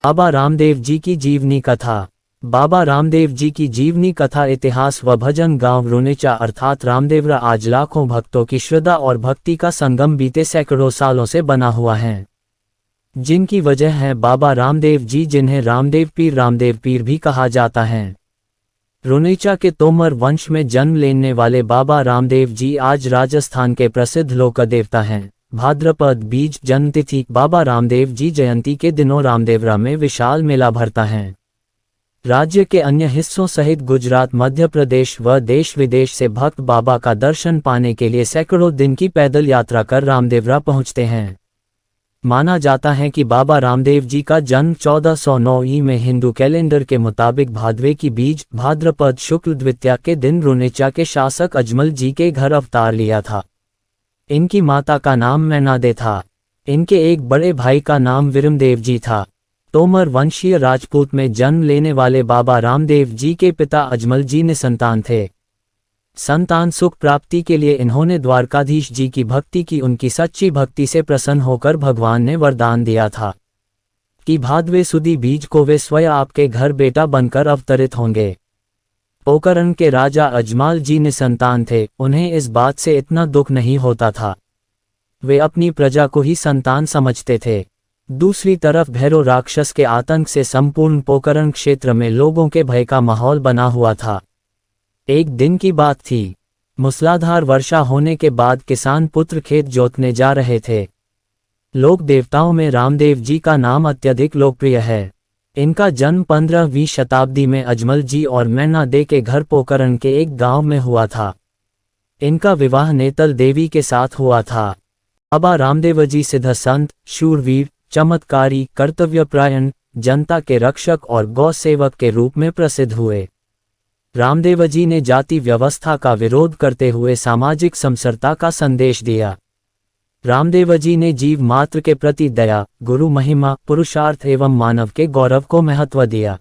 बाबा रामदेव जी की जीवनी कथा। बाबा रामदेव जी की जीवनी कथा इतिहास व भजन गांव रुनेचा अर्थात रामदेवरा आज लाखों भक्तों की श्रद्धा और भक्ति का संगम बीते सैकड़ों सालों से बना हुआ है, जिनकी वजह है बाबा रामदेव जी, जिन्हें रामदेव पीर भी कहा जाता है। रुनेचा के तोमर वंश में जन्म लेने वाले बाबा रामदेव जी आज राजस्थान के प्रसिद्ध लोक देवता हैं। भाद्रपद बीज जन्मतिथि बाबा रामदेव जी जयंती के दिनों रामदेवरा में विशाल मेला भरता है। राज्य के अन्य हिस्सों सहित गुजरात, मध्य प्रदेश व देश विदेश से भक्त बाबा का दर्शन पाने के लिए सैकड़ों दिन की पैदल यात्रा कर रामदेवरा पहुंचते हैं। माना जाता है कि बाबा रामदेव जी का जन्म 1409 ई में हिंदू कैलेंडर के मुताबिक भादवे की बीज भाद्रपद शुक्ल द्वितीया के दिन रुनेचा के शासक अजमल जी के घर अवतार लिया था। इनकी माता का नाम मैनादे था। इनके एक बड़े भाई का नाम विरमदेव जी था। तोमर वंशीय राजपूत में जन्म लेने वाले बाबा रामदेव जी के पिता अजमल जी निसंतान थे। संतान सुख प्राप्ति के लिए इन्होंने द्वारकाधीश जी की भक्ति की। उनकी सच्ची भक्ति से प्रसन्न होकर भगवान ने वरदान दिया था कि भादवे सुदी बीज को वे स्वयं आपके घर बेटा बनकर अवतरित होंगे। पोकरण के राजा अजमाल जी निसंतान थे। उन्हें इस बात से इतना दुख नहीं होता था, वे अपनी प्रजा को ही संतान समझते थे। दूसरी तरफ भैरव राक्षस के आतंक से संपूर्ण पोकरण क्षेत्र में लोगों के भय का माहौल बना हुआ था। एक दिन की बात थी, मूसलाधार वर्षा होने के बाद किसान पुत्र खेत जोतने जा रहे थे। लोक देवताओं में रामदेव जी का नाम अत्यधिक लोकप्रिय है। इनका जन्म 15वीं शताब्दी में अजमल जी और मैनादे के घर पोकरण के एक गांव में हुआ था। इनका विवाह नेतल देवी के साथ हुआ था। बाबा रामदेव जी सिद्ध संत, शूरवीर, चमत्कारी, कर्तव्यपरायण, जनता के रक्षक और गौ सेवक के रूप में प्रसिद्ध हुए। रामदेव जी ने जाति व्यवस्था का विरोध करते हुए सामाजिक समरसता का संदेश दिया। रामदेव जी ने जीव मात्र के प्रति दया, गुरु महिमा, पुरुषार्थ एवं मानव के गौरव को महत्व दिया।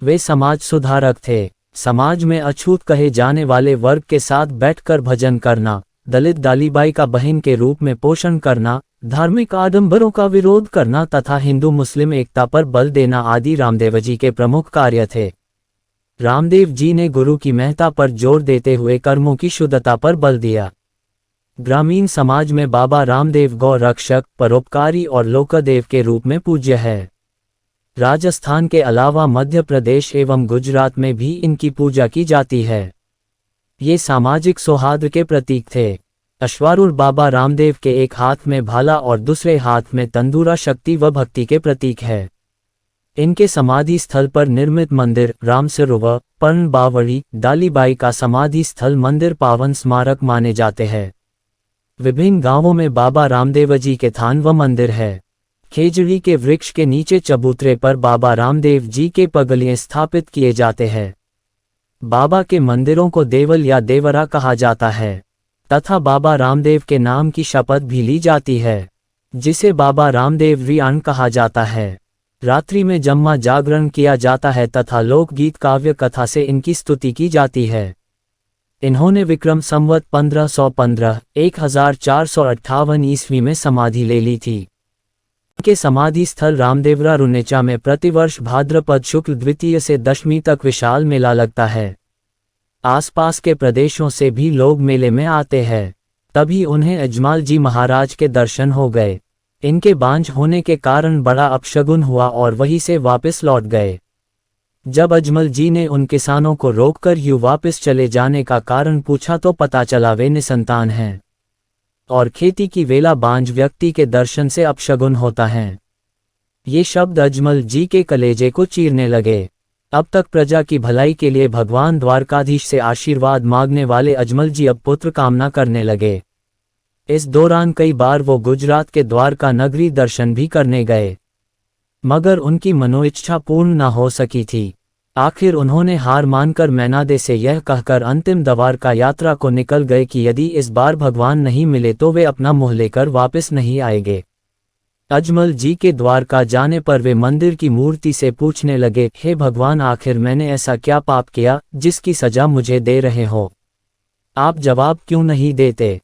वे समाज सुधारक थे। समाज में अछूत कहे जाने वाले वर्ग के साथ बैठकर भजन करना, दलित दालीबाई का बहन के रूप में पोषण करना, धार्मिक आडंबरों का विरोध करना तथा हिंदू मुस्लिम एकता पर बल देना आदि रामदेव जी के प्रमुख कार्य थे। रामदेव जी ने गुरु की महत्ता पर जोर देते हुए कर्मों की शुद्धता पर बल दिया। ग्रामीण समाज में बाबा रामदेव गौ रक्षक, परोपकारी और लोकदेव के रूप में पूज्य है। राजस्थान के अलावा मध्य प्रदेश एवं गुजरात में भी इनकी पूजा की जाती है। ये सामाजिक सौहार्द के प्रतीक थे। अश्वारूढ़ बाबा रामदेव के एक हाथ में भाला और दूसरे हाथ में तंदूरा शक्ति व भक्ति के प्रतीक है। इनके समाधि स्थल पर निर्मित मंदिर रामसरोवर, पर्ण बावड़ी, दालीबाई का समाधि स्थल मंदिर पावन स्मारक माने जाते हैं। विभिन्न गांवों में बाबा रामदेव जी के थान व मंदिर है। खेजड़ी के वृक्ष के नीचे चबूतरे पर बाबा रामदेव जी के पगलियां स्थापित किए जाते हैं। बाबा के मंदिरों को देवल या देवरा कहा जाता है तथा बाबा रामदेव के नाम की शपथ भी ली जाती है, जिसे बाबा रामदेव रियान कहा जाता है। रात्रि में जम्मा जागरण किया जाता है तथा लोकगीत काव्य कथा से इनकी स्तुति की जाती है। इन्होंने विक्रम संवत 1515 1458 ईस्वी में समाधि ले ली थी। इनके समाधि स्थल रामदेवरा रुनेचा में प्रतिवर्ष भाद्रपद शुक्ल द्वितीय से दशमी तक विशाल मेला लगता है। आसपास के प्रदेशों से भी लोग मेले में आते हैं। तभी उन्हें अजमाल जी महाराज के दर्शन हो गए। इनके बांझ होने के कारण बड़ा अपशगुन हुआ और वहीं से वापस लौट गए। जब अजमल जी ने उन किसानों को रोककर यूं वापस चले जाने का कारण पूछा तो पता चला वे निसंतान हैं और खेती की वेला बांझ व्यक्ति के दर्शन से अपशगुन होता है। ये शब्द अजमल जी के कलेजे को चीरने लगे। अब तक प्रजा की भलाई के लिए भगवान द्वारकाधीश से आशीर्वाद मांगने वाले अजमल जी अब पुत्र कामना करने लगे। इस दौरान कई बार वो गुजरात के द्वारका नगरी दर्शन भी करने गए, मगर उनकी मनोइच्छा पूर्ण न हो सकी थी। आखिर उन्होंने हार मानकर मैनादे से यह कहकर अंतिम द्वारका यात्रा को निकल गए कि यदि इस बार भगवान नहीं मिले तो वे अपना मुँह लेकर वापस नहीं आएंगे। अजमल जी के द्वारका जाने पर वे मंदिर की मूर्ति से पूछने लगे, हे भगवान, आखिर मैंने ऐसा क्या पाप किया जिसकी सजा मुझे दे रहे हो? आप जवाब क्यों नहीं देते?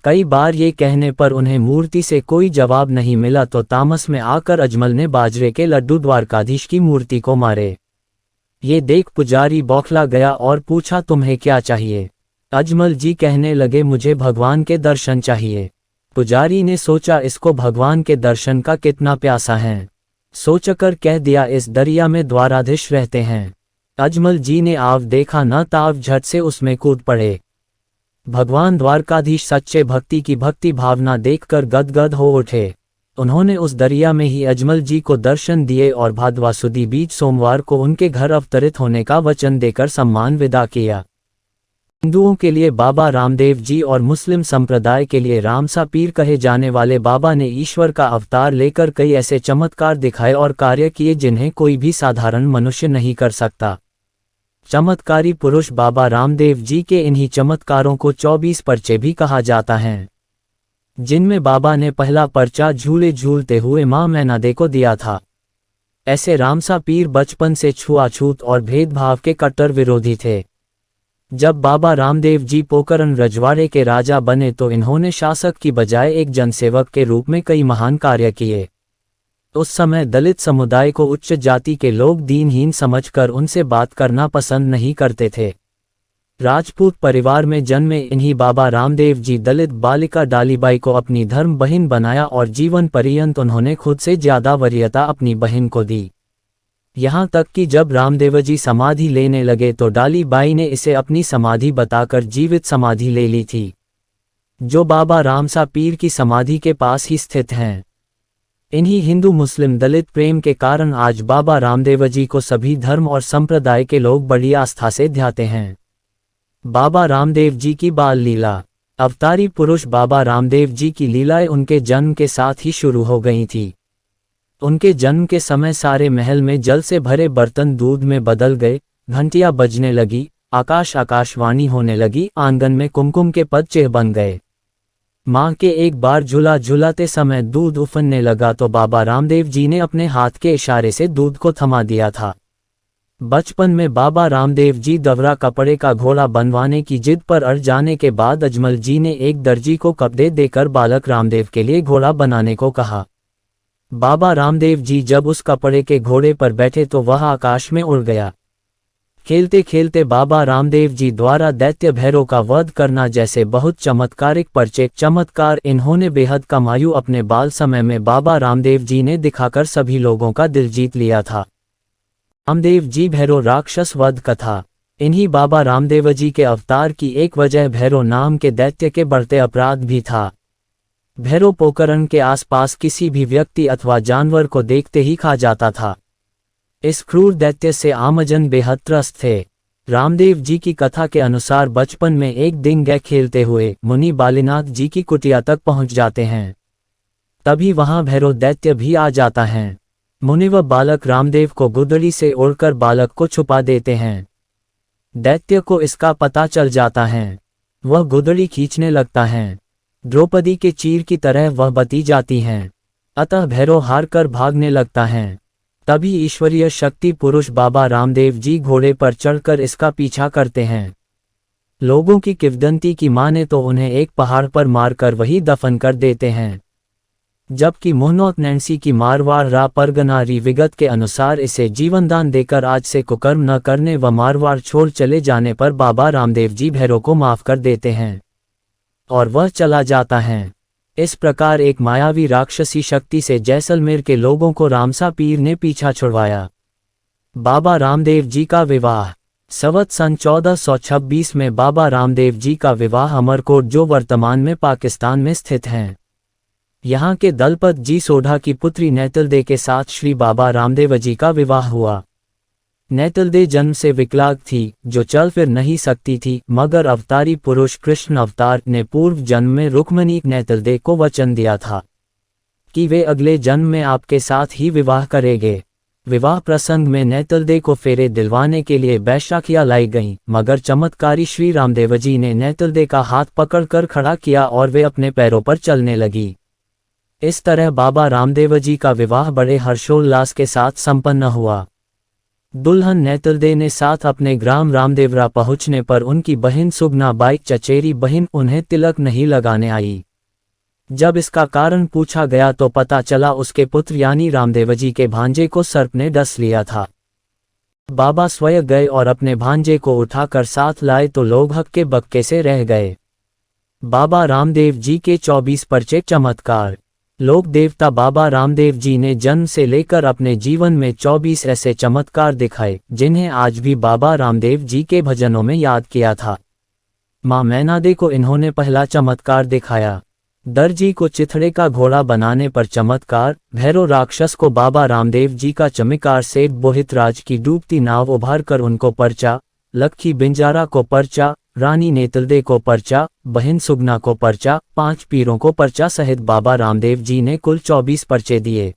कई बार ये कहने पर उन्हें मूर्ति से कोई जवाब नहीं मिला तो तामस में आकर अजमल ने बाजरे के लड्डू द्वारकाधीश की मूर्ति को मारे। ये देख पुजारी बौखला गया और पूछा, तुम्हें क्या चाहिए? अजमल जी कहने लगे, मुझे भगवान के दर्शन चाहिए। पुजारी ने सोचा इसको भगवान के दर्शन का कितना प्यासा है, सोचकर कह दिया, इस दरिया में द्वाराधीश रहते हैं। अजमल जी ने आव देखा न ताव झट से उसमें कूद पड़े। भगवान द्वारकाधीश सच्चे भक्ति की भक्ति भावना देखकर गदगद हो उठे। उन्होंने उस दरिया में ही अजमल जी को दर्शन दिए और भाद्वा सुदी बीज सोमवार को उनके घर अवतरित होने का वचन देकर सम्मान विदा किया। हिंदुओं के लिए बाबा रामदेव जी और मुस्लिम संप्रदाय के लिए रामसा पीर कहे जाने वाले बाबा ने ईश्वर का अवतार लेकर कई ऐसे चमत्कार दिखाए और कार्य किए जिन्हें कोई भी साधारण मनुष्य नहीं कर सकता। चमत्कारी पुरुष बाबा रामदेव जी के इन्हीं चमत्कारों को 24 पर्चे भी कहा जाता है, जिनमें बाबा ने पहला पर्चा झूले झूलते हुए मां मैनादे को दिया था। ऐसे रामसा पीर बचपन से छुआछूत और भेदभाव के कट्टर विरोधी थे। जब बाबा रामदेव जी पोकरण रजवाड़े के राजा बने तो इन्होंने शासक की बजाय एक जनसेवक के रूप में कई महान कार्य किए। उस समय दलित समुदाय को उच्च जाति के लोग दीनहीन समझकर उनसे बात करना पसंद नहीं करते थे। राजपूत परिवार में जन्मे इन्हीं बाबा रामदेव जी दलित बालिका डालीबाई को अपनी धर्म बहन बनाया और जीवन पर्यंत उन्होंने खुद से ज्यादा वरीयता अपनी बहन को दी। यहाँ तक कि जब रामदेव जी समाधि लेने लगे तो डालीबाई ने इसे अपनी समाधि बताकर जीवित समाधि ले ली थी, जो बाबा रामसा पीर की समाधि के पास ही स्थित हैं। इन्हीं हिंदू मुस्लिम दलित प्रेम के कारण आज बाबा रामदेव जी को सभी धर्म और संप्रदाय के लोग बड़ी आस्था से ध्याते हैं। बाबा रामदेव जी की बाल लीला। अवतारी पुरुष बाबा रामदेव जी की लीलाएं उनके जन्म के साथ ही शुरू हो गई थी। उनके जन्म के समय सारे महल में जल से भरे बर्तन दूध में बदल गए, घंटियां बजने लगी, आकाशवाणी होने लगी, आंगन में कुमकुम के पद चिह्न बन गए। मां के एक बार झूला झुलाते समय दूध उफनने लगा तो बाबा रामदेव जी ने अपने हाथ के इशारे से दूध को थमा दिया था। बचपन में बाबा रामदेव जी दवरा कपड़े का घोड़ा बनवाने की जिद पर अड़ जाने के बाद अजमल जी ने एक दर्जी को कपड़े देकर बालक रामदेव के लिए घोड़ा बनाने को कहा। बाबा रामदेव जी जब उस कपड़े के घोड़े पर बैठे तो वह आकाश में उड़ गया। खेलते खेलते बाबा रामदेव जी द्वारा दैत्य भैरव का वध करना जैसे बहुत चमत्कारिक चमत्कार इन्होंने बेहद कमायु अपने बाल समय में बाबा रामदेव जी ने दिखाकर सभी लोगों का दिल जीत लिया था। रामदेव जी भैरव राक्षस वध कथा। इन्हीं बाबा रामदेव जी के अवतार की एक वजह भैरव नाम के दैत्य के बढ़ते अपराध भी था। भैरव पोकरण के आसपास किसी भी व्यक्ति अथवा जानवर को देखते ही खा जाता था। इस क्रूर दैत्य से आमजन बेहद त्रस्त थे। रामदेव जी की कथा के अनुसार बचपन में एक दिन गए खेलते हुए मुनि बालीनाथ जी की कुटिया तक पहुंच जाते हैं। तभी वहां भैरव दैत्य भी आ जाता है। मुनि व बालक रामदेव को गुदड़ी से उड़कर बालक को छुपा देते हैं। दैत्य को इसका पता चल जाता है। वह गुदड़ी खींचने लगता है। द्रौपदी के चीर की तरह वह बती जाती हैं। अतः भैरव हार कर भागने लगता है। तभी ईश्वरीय शक्ति पुरुष बाबा रामदेव जी घोड़े पर चढ़कर इसका पीछा करते हैं। लोगों की किंवदंती की माने तो उन्हें एक पहाड़ पर मारकर वही दफन कर देते हैं। जबकि मोहनौत नैन्सी की मारवाड़ रा परगना विगत के अनुसार इसे जीवनदान देकर आज से कुकर्म न करने व मारवाड़ छोड़ चले जाने पर बाबा रामदेव जी भैरव को माफ कर देते हैं और वह चला जाता है। इस प्रकार एक मायावी राक्षसी शक्ति से जैसलमेर के लोगों को रामसा पीर ने पीछा छुड़वाया। बाबा रामदेव जी का विवाह। संवत सन 1426 में बाबा रामदेव जी का विवाह अमरकोट, जो वर्तमान में पाकिस्तान में स्थित हैं, यहाँ के दलपत जी सोढ़ा की पुत्री नैतलदे के साथ श्री बाबा रामदेव जी का विवाह हुआ। नैतलदे जन्म से विकलांग थी, जो चल फिर नहीं सकती थी, मगर अवतारी पुरुष कृष्ण अवतार ने पूर्व जन्म में रुक्मणी नैतलदे को वचन दिया था कि वे अगले जन्म में आपके साथ ही विवाह करेंगे। विवाह प्रसंग में नैतलदे को फेरे दिलवाने के लिए बैशाखियां लाई गईं, मगर चमत्कारी श्री रामदेव जी ने नैतलदे का हाथ पकड़कर खड़ा किया और वे अपने पैरों पर चलने लगी। इस तरह बाबा रामदेव जी का विवाह बड़े हर्षोल्लास के साथ संपन्न हुआ। दुल्हन नैतलदे ने साथ अपने ग्राम रामदेवरा पहुंचने पर उनकी बहन सुगना बाई चचेरी बहन उन्हें तिलक नहीं लगाने आई। जब इसका कारण पूछा गया तो पता चला उसके पुत्र यानी रामदेवजी के भांजे को सर्प ने डस लिया था। बाबा स्वयं गए और अपने भांजे को उठाकर साथ लाए तो लोग हक्के बक्के से रह गए। बाबा रामदेव जी के 24 परचे चमत्कार। लोक देवता बाबा रामदेव जी ने जन्म से लेकर अपने जीवन में 24 ऐसे चमत्कार दिखाए जिन्हें आज भी बाबा रामदेव जी के भजनों में याद किया था। मां मैनादे को इन्होंने पहला चमत्कार दिखाया, दर्जी को चिथड़े का घोड़ा बनाने पर चमत्कार, भैरव राक्षस को बाबा रामदेव जी का चमत्कार, सेठ बोहितराज की डूबती नाव उभार कर उनको पर्चा, लक्खी बिंजारा को पर्चा, रानी नेतलदे को पर्चा, बहन सुगना को पर्चा, 5 पीरों को पर्चा सहित बाबा रामदेव जी ने कुल 24 पर्चे दिए।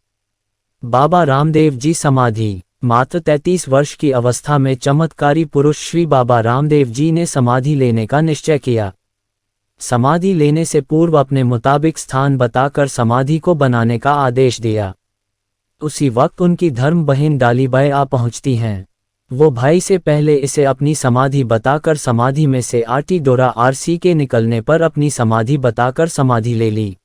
बाबा रामदेव जी समाधि। मात्र 33 वर्ष की अवस्था में चमत्कारी पुरुष श्री बाबा रामदेव जी ने समाधि लेने का निश्चय किया। समाधि लेने से पूर्व अपने मुताबिक स्थान बताकर समाधि को बनाने का आदेश दिया। उसी वक्त उनकी धर्म बहन डालीबाई आ पहुंचती हैं। वो भाई से पहले इसे अपनी समाधि बताकर समाधि में से आटी डोरा आरसी के निकलने पर अपनी समाधि बताकर समाधि ले ली।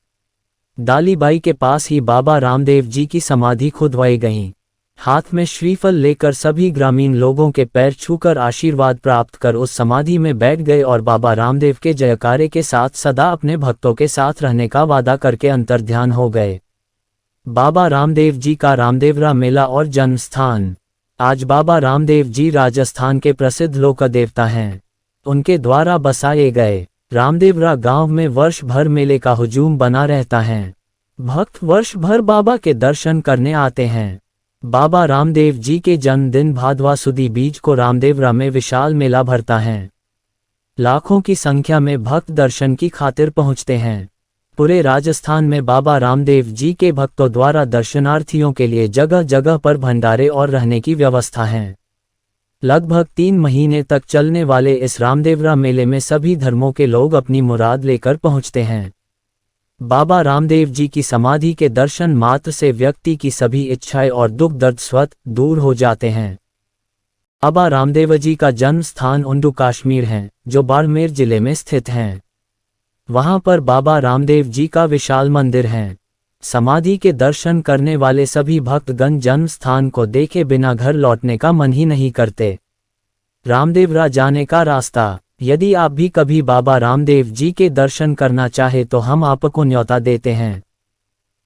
डालीबाई के पास ही बाबा रामदेव जी की समाधि खुदवाई गई। हाथ में श्रीफल लेकर सभी ग्रामीण लोगों के पैर छूकर आशीर्वाद प्राप्त कर उस समाधि में बैठ गए और बाबा रामदेव के जयकारे के साथ सदा अपने भक्तों के साथ रहने का वादा करके अंतर्ध्यान हो गए। बाबा रामदेव जी का रामदेवरा मेला और जन्म स्थान। आज बाबा रामदेव जी राजस्थान के प्रसिद्ध लोक देवता हैं। उनके द्वारा बसाए गए रामदेवरा गांव में वर्ष भर मेले का हुजूम बना रहता है। भक्त वर्ष भर बाबा के दर्शन करने आते हैं। बाबा रामदेव जी के जन्मदिन भादवा सुदी बीज को रामदेवरा में विशाल मेला भरता है। लाखों की संख्या में भक्त दर्शन की खातिर पहुंचते हैं। पूरे राजस्थान में बाबा रामदेव जी के भक्तों द्वारा दर्शनार्थियों के लिए जगह जगह पर भंडारे और रहने की व्यवस्था है। लगभग 3 महीने तक चलने वाले इस रामदेवरा मेले में सभी धर्मों के लोग अपनी मुराद लेकर पहुंचते हैं। बाबा रामदेव जी की समाधि के दर्शन मात्र से व्यक्ति की सभी इच्छाएं और दुख दर्द स्वतः दूर हो जाते हैं। बाबा रामदेव जी का जन्म स्थान उंडू कश्मीर है, जो बाड़मेर जिले में स्थित हैं। वहां पर बाबा रामदेव जी का विशाल मंदिर है। समाधि के दर्शन करने वाले सभी भक्तगण जन्म स्थान को देखे बिना घर लौटने का मन ही नहीं करते। रामदेवरा जाने का रास्ता। यदि आप भी कभी बाबा रामदेव जी के दर्शन करना चाहे तो हम आपको न्योता देते हैं।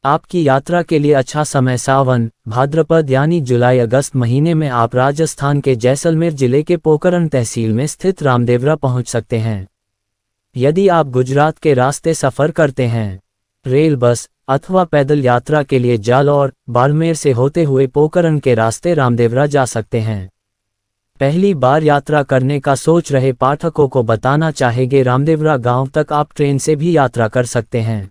आपकी यात्रा के लिए अच्छा समय सावन भाद्रपद यानी जुलाई अगस्त महीने में आप राजस्थान के जैसलमेर जिले के पोखरण तहसील में स्थित रामदेवरा पहुंच सकते हैं। यदि आप गुजरात के रास्ते सफ़र करते हैं, रेल, बस अथवा पैदल यात्रा के लिए जालौर बाड़मेर से होते हुए पोखरण के रास्ते रामदेवरा जा सकते हैं। पहली बार यात्रा करने का सोच रहे पाठकों को बताना चाहेंगे रामदेवरा गांव तक आप ट्रेन से भी यात्रा कर सकते हैं।